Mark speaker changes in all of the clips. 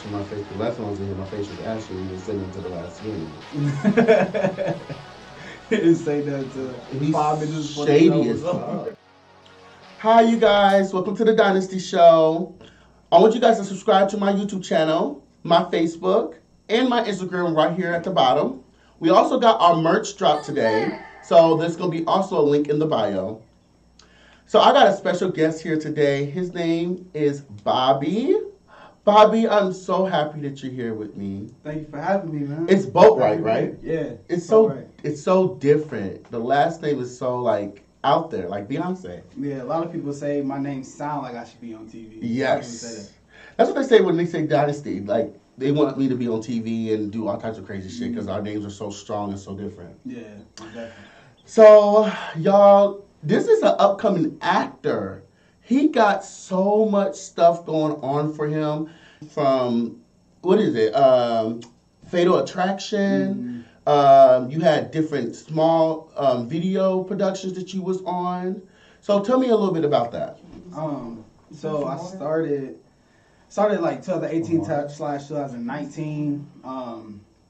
Speaker 1: to my face. The last time I was in here, my face was actually listening to the last scene.
Speaker 2: He didn't say that to
Speaker 1: He's
Speaker 2: 5 minutes before the show
Speaker 1: shady
Speaker 2: was
Speaker 1: as
Speaker 2: over.
Speaker 1: fuck. Hi, you guys. Welcome to the Dynasty Show. I want you guys to subscribe to my YouTube channel, my Facebook, and my Instagram right here at the bottom. We also got our merch drop today, so there's going to be also a link in the bio. So I got a special guest here today. His name is Bobbye. Bobbye, I'm so happy that you're here with me.
Speaker 2: Thank you for having me, man.
Speaker 1: It's Boatwright, right?
Speaker 2: Yeah.
Speaker 1: It's so different. The last name is so like out there, like Beyonce.
Speaker 2: Yeah, a lot of people say my name sound like I should be on TV.
Speaker 1: Yes. That's what they say when they say Dynasty. Like, they want me to be on TV and do all types of crazy shit because our names are so strong and so different.
Speaker 2: Yeah, definitely.
Speaker 1: So, y'all, this is an upcoming actor. He got so much stuff going on for him from, what is it? Fatal Attraction. You had different small video productions that you was on. So tell me a little bit about that.
Speaker 2: So I started like 2018/2019.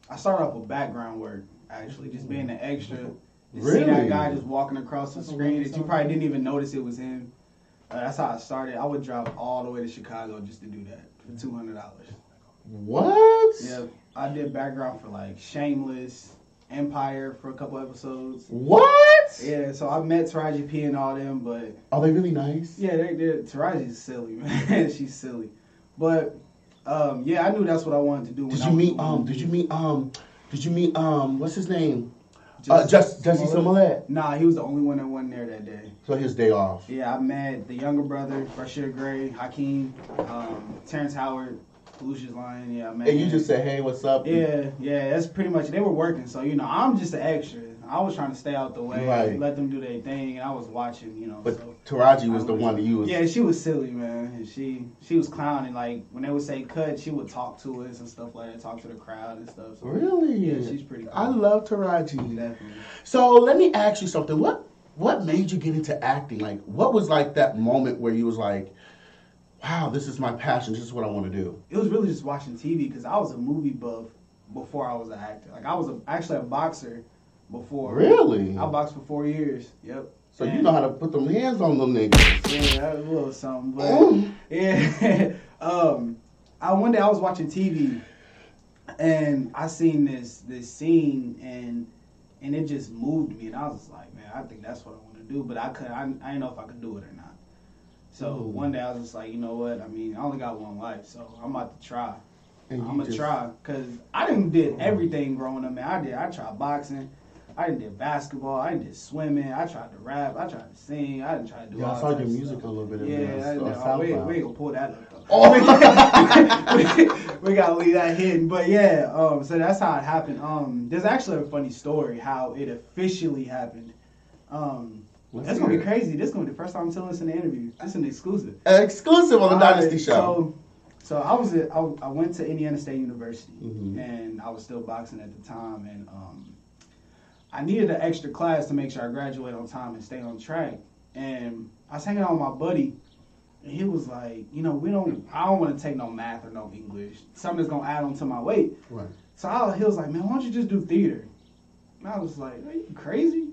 Speaker 2: I started off with background work, actually, just being an extra.
Speaker 1: Really?
Speaker 2: See that guy just walking across the screen that you probably didn't even notice it was him. That's how I started. I would drive all the way to Chicago just to do that for $200.
Speaker 1: What?
Speaker 2: Yeah, I did background for like Shameless, Empire for a couple episodes.
Speaker 1: What?
Speaker 2: Yeah, so I met Taraji P and all them, but
Speaker 1: are they really nice?
Speaker 2: Yeah, they're Taraji's silly, man. She's silly, but yeah, I knew that's what I wanted to do.
Speaker 1: Did you meet what's his name? Jussie Smollett.
Speaker 2: Nah, he was the only one that wasn't there that day.
Speaker 1: So his day off.
Speaker 2: Yeah, I met the younger brother, Rashid Gray, Hakeem, Terrence Howard, Lucius Lyon. Yeah, I met.
Speaker 1: And you just said, "Hey, what's up?"
Speaker 2: Yeah, that's pretty much. They were working, so I'm just an extra. I was trying to stay out the way,
Speaker 1: right.
Speaker 2: Let them do their thing, and I was watching,
Speaker 1: But
Speaker 2: so
Speaker 1: Taraji was the one that you was.
Speaker 2: Yeah, she was silly, man. And she was clowning. Like when they would say cut, she would talk to us and stuff like that, talk to the crowd and stuff. So,
Speaker 1: really?
Speaker 2: Yeah, she's pretty cool.
Speaker 1: I love Taraji.
Speaker 2: Definitely.
Speaker 1: So let me ask you something. What made you get into acting? Like, what was like that moment where you was like, wow, this is my passion. This is what I want to do.
Speaker 2: It was really just watching TV because I was a movie buff before I was an actor. Like I was actually a boxer before.
Speaker 1: Really?
Speaker 2: I boxed for 4 years. Yep.
Speaker 1: So you know how to put them hands on them niggas.
Speaker 2: Yeah, that was a little something. But yeah. One day I was watching TV and I seen this scene and it just moved me and I was just like, man, I think that's what I want to do. But I didn't know if I could do it or not. So one day I was just like, you know what? I mean, I only got one life, so I'm about to try. I'm gonna try because I did everything growing up, man. I tried boxing. I did basketball. I did swimming. I tried to rap. I tried to sing. I didn't try to do all that.
Speaker 1: I saw your music a little bit.
Speaker 2: We ain't gonna pull that up though.
Speaker 1: Oh.
Speaker 2: we gotta leave that hidden. But yeah, so that's how it happened. There's actually a funny story how it officially happened. That's gonna be crazy. This is gonna be the first time I'm telling this in the interview. This is an exclusive.
Speaker 1: Exclusive on the Dynasty Show.
Speaker 2: So I went to Indiana State University and I was still boxing at the time and I needed an extra class to make sure I graduate on time and stay on track. And I was hanging out with my buddy, and he was like, I don't want to take no math or no English. Something that's going to add on to my weight.
Speaker 1: Right.
Speaker 2: So he was like, man, why don't you just do theater? And I was like, are you crazy?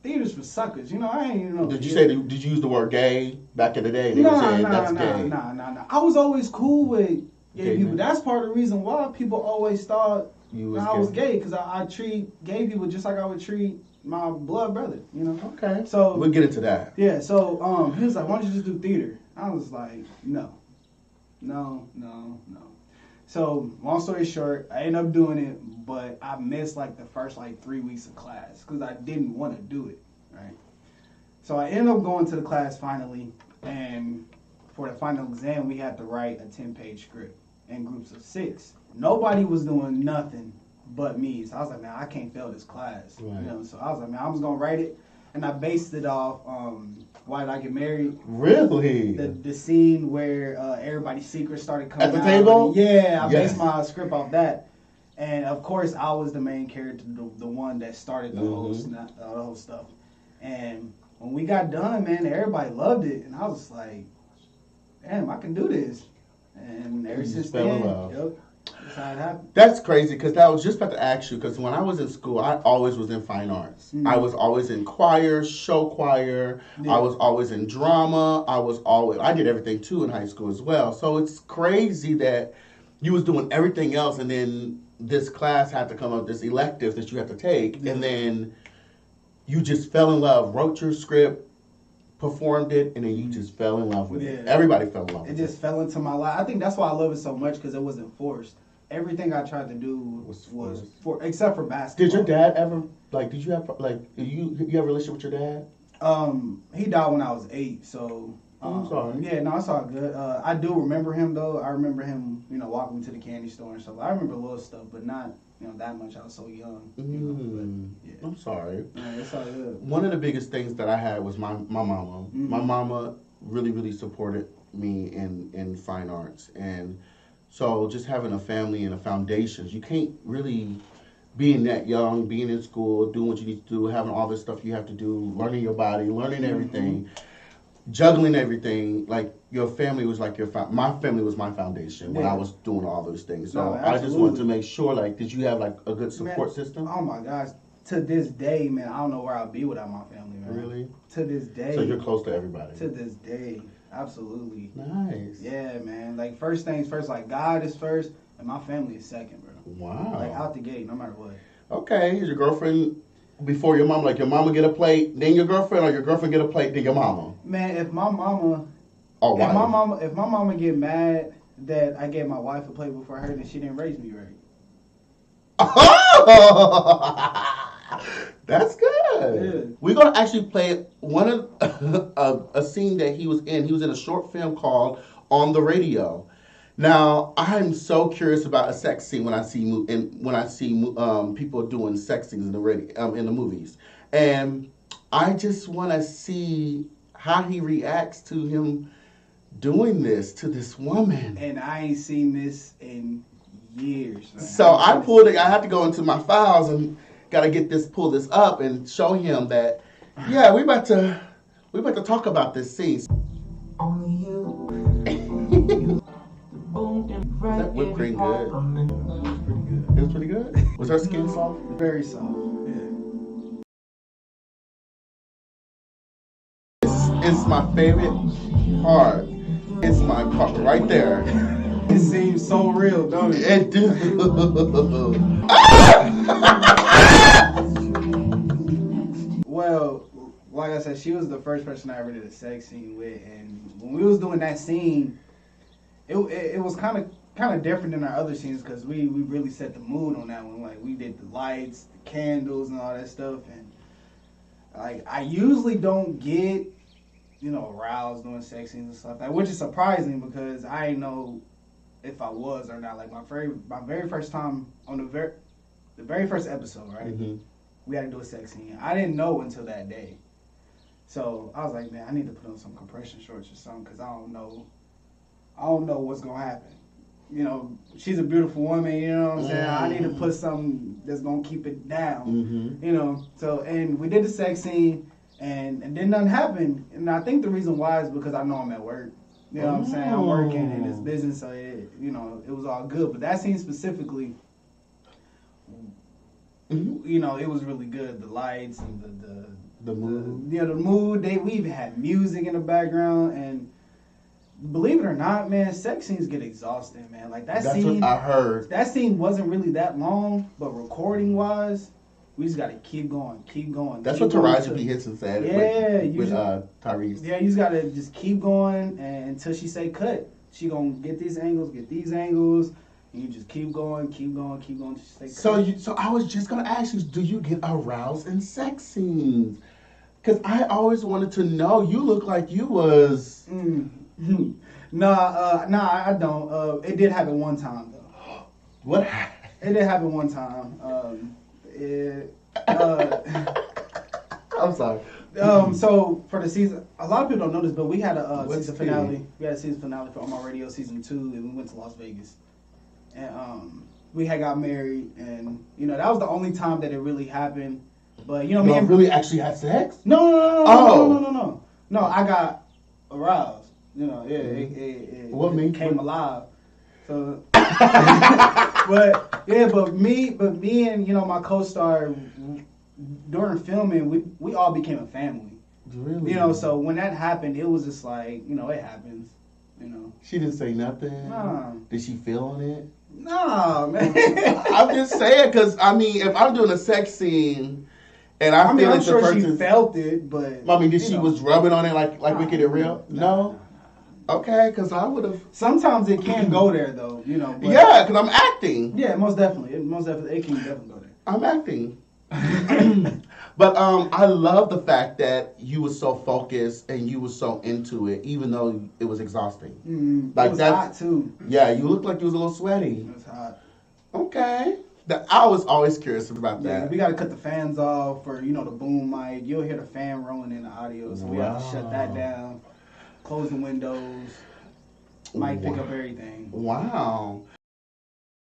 Speaker 2: Theater's for suckers. I ain't even know.
Speaker 1: Did you use the word gay back in the day?
Speaker 2: Nah. I was always cool with gay people. Man. That's part of the reason why people always thought I was gay because I treat gay people just like I would treat my blood brother,
Speaker 1: Okay.
Speaker 2: So
Speaker 1: we'll get into that.
Speaker 2: Yeah. So he was like, "Why don't you just do theater?" I was like, "No." So long story short, I ended up doing it, but I missed like the first 3 weeks of class because I didn't want to do it. Right. So I ended up going to the class finally, and for the final exam, we had to write a 10-page script in groups of 6. Nobody was doing nothing but me. So I was like, man, I can't fail this class.
Speaker 1: Right.
Speaker 2: So I was like, man, I'm just going to write it. And I based it off Why Did I Get Married?
Speaker 1: Really?
Speaker 2: The scene where everybody's secrets started coming out.
Speaker 1: At the table?
Speaker 2: Yeah, I based my script off that. And, of course, I was the main character, the one that started the whole stuff. And when we got done, man, everybody loved it. And I was like, damn, I can do this. And ever
Speaker 1: You
Speaker 2: since
Speaker 1: just fell in
Speaker 2: then,
Speaker 1: love.
Speaker 2: yep, that's how it happened.
Speaker 1: That's crazy because I was just about to ask you because when I was in school, I always was in fine arts.
Speaker 2: Mm.
Speaker 1: I was always in choir, show choir.
Speaker 2: Yeah.
Speaker 1: I was always in drama. I did everything too in high school as well. So it's crazy that you was doing everything else and then this class had to come up, this elective that you had to take,
Speaker 2: Yeah.
Speaker 1: and then you just fell in love, wrote your script, performed it, and then you just fell in love with it.
Speaker 2: Yeah.
Speaker 1: Everybody fell in love
Speaker 2: It
Speaker 1: with it.
Speaker 2: just fell into my life. I think that's why I love it so much because it wasn't forced. Everything I tried to do was for except for basketball.
Speaker 1: Did your dad ever did you have you have a relationship with your dad?
Speaker 2: He died when I was 8, so
Speaker 1: I'm sorry.
Speaker 2: Yeah, no, it's all good. I do remember him though. I remember him, walking me to the candy store and stuff. I remember little stuff, but not that much. I was so young. But, yeah.
Speaker 1: I'm sorry.
Speaker 2: Yeah, it's all good.
Speaker 1: One of the biggest things that I had was my mama.
Speaker 2: Mm-hmm.
Speaker 1: My mama really, really supported me in fine arts. And so just having a family and a foundation, you can't really, being that young, being in school, doing what you need to do, having all this stuff you have to do, learning your body, learning everything, juggling everything. Like your family was like my family was my foundation when I was doing all those things. So I just wanted to make sure, did you have a good support system?
Speaker 2: Oh my gosh. To this day, man, I don't know where I'd be without my family, man.
Speaker 1: Really?
Speaker 2: To this day.
Speaker 1: So you're close to everybody?
Speaker 2: To this day. Absolutely.
Speaker 1: Nice.
Speaker 2: Yeah, man. First things first, God is first, and my family is second, bro.
Speaker 1: Wow.
Speaker 2: Out the gate, no matter what.
Speaker 1: Okay, is your girlfriend before your mom? Your mama get a plate, then your girlfriend, or your girlfriend get a plate, then your mama?
Speaker 2: Man, if my mama get mad that I gave my wife a plate before her, then she didn't raise me right.
Speaker 1: That's good.
Speaker 2: Yeah.
Speaker 1: We're gonna actually play one of a scene that he was in. He was in a short film called "On the Radio." Now, I'm so curious about a sex scene when I see people doing sex scenes in the movies, and I just want to see how he reacts to him doing this to this woman.
Speaker 2: And I ain't seen this in years. Man.
Speaker 1: So I had to go into my files and gotta pull this up and show him that, yeah, we about to talk about this scene.
Speaker 3: Only you.
Speaker 1: That whipped cream good. It was pretty good. Was her skin soft?
Speaker 2: Very soft. Yeah.
Speaker 1: It's my favorite part. It's my part right there.
Speaker 2: It seems so real, don't it?
Speaker 1: It do.
Speaker 2: Well, like I said, she was the first person I ever did a sex scene with, and when we was doing that scene, it was kind of different than our other scenes because we really set the mood on that one. We did the lights, the candles, and all that stuff, and I usually don't get aroused doing sex scenes and stuff like that, which is surprising because I didn't know if I was or not. My very first time on the very first episode, right? Mm-hmm. We had to do a sex scene. I didn't know until that day. So I was like, man, I need to put on some compression shorts or something because I don't know what's going to happen. She's a beautiful woman, you know what I'm saying? I need to put something that's going to keep it down, So, and we did the sex scene, and then nothing happened. And I think the reason why is because I know I'm at work. You know what I'm saying? I'm working in this business, so it was all good. But that scene specifically, it was really good. The lights and the mood. The mood. We even had music in the background, and believe it or not, man, sex scenes get exhausting, man. That's scene.
Speaker 1: What I heard.
Speaker 2: That scene wasn't really that long, but recording wise, we just gotta keep going.
Speaker 1: That's what Taraji P. Henson said. With Tyrese.
Speaker 2: Yeah, you just gotta just keep going until she say cut. She gonna get these angles, and you just keep going till she say cut.
Speaker 1: So I was just gonna ask you, do you get aroused in sex scenes? Because I always wanted to know. You look like you was.
Speaker 2: Nah, I don't. It did happen one time though.
Speaker 1: What?
Speaker 2: It did happen one time.
Speaker 1: I'm sorry.
Speaker 2: So for the season, a lot of people don't know this, but we had a season finale. We had a season finale for On My Radio season 2, and we went to Las Vegas. And we had got married, and that was the only time that it really happened. But
Speaker 1: me and really actually had sex?
Speaker 2: No, I got aroused. It
Speaker 1: what made
Speaker 2: came alive. So, but me and my co-star during filming, we all became a family.
Speaker 1: Really?
Speaker 2: So when that happened, it was just like, it happens.
Speaker 1: She didn't say nothing.
Speaker 2: Nah.
Speaker 1: Did she feel on it?
Speaker 2: Nah, man.
Speaker 1: I'm just saying, because if I'm doing a sex scene and I feel
Speaker 2: I'm
Speaker 1: like
Speaker 2: sure
Speaker 1: the person,
Speaker 2: she felt it, but
Speaker 1: did she was rubbing on it like we get it real? No. Okay, because I would have.
Speaker 2: Sometimes it can go there though, But,
Speaker 1: yeah, because I'm acting.
Speaker 2: Yeah, most definitely. It can definitely go there.
Speaker 1: I'm acting. But I love the fact that you were so focused and you were so into it, even though it was exhausting.
Speaker 2: It was hot too.
Speaker 1: Yeah, you looked like you was a little sweaty.
Speaker 2: It was hot.
Speaker 1: Okay. I was always curious about that.
Speaker 2: Yeah, we got to cut the fans off for the boom mic. You'll hear the fan rolling in the audio, so we have to shut that down. Close the windows. Mic pick up everything.
Speaker 1: Wow.